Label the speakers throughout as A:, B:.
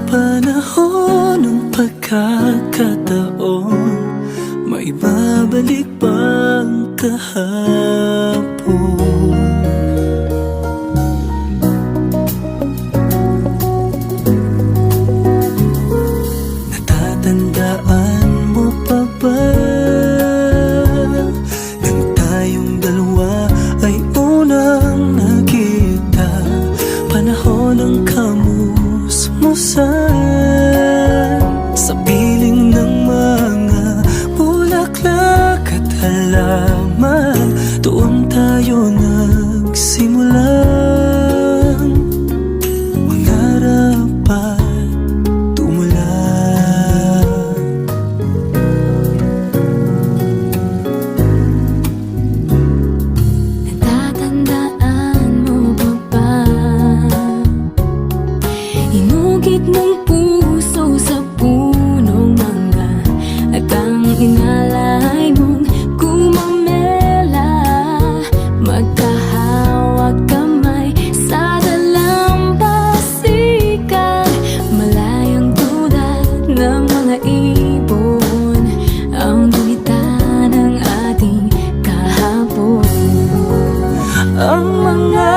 A: Panahon ng pagkakataon, may babalik bang kahapon? Natatandaan mo pa ba nang tayong dalawa ay unang nakita? Panahon ng kamusmusan sa piling ng mga bulaklak at halaman. Doon tayo nagsimulang mangarap at tumulak.
B: Natatandaan mo ba ba? Inugit ng puso sa punong mangga at ang inalay mong gumamela. Magkahawag kamay sa dalampasigan, malayang tulad ng mga ibon ang gunita ng ating kahapon.
A: Ang mga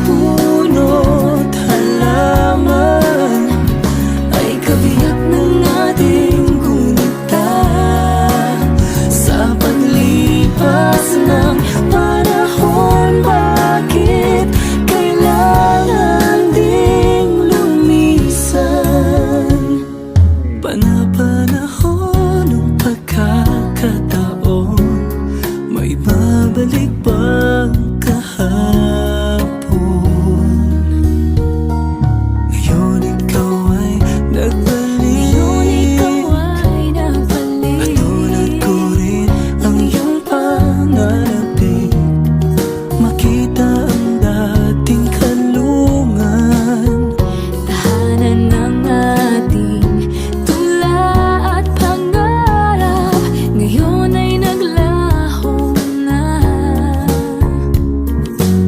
A: puno't halaman ay kabiyak ng ating gunita. Sa paglipas ng panahon, bakit kailangan ding lumisan? Panahon ng pagkakataon, may babalik bang kahapon? Ngayon ikaw ay nagbalik, natulad ko rin ang iyong pananabik. Makita ang dating kalungan,
B: Tahanan ng ating tula at pangarap, ngayon ay naglaho na.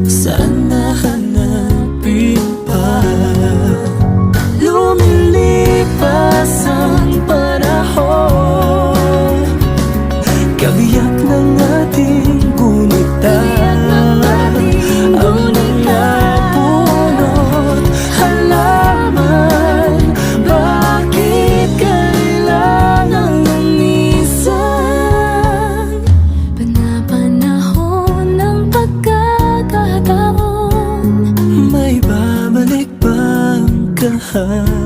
A: saan nahanapin pa? Lumilipas ang panahon, kabiyak ng ating gunita. Ang mga puno't halaman, bakit kailangang lumisan?
B: Panahon ng pagkakataon,
A: May babalik bang kahapon?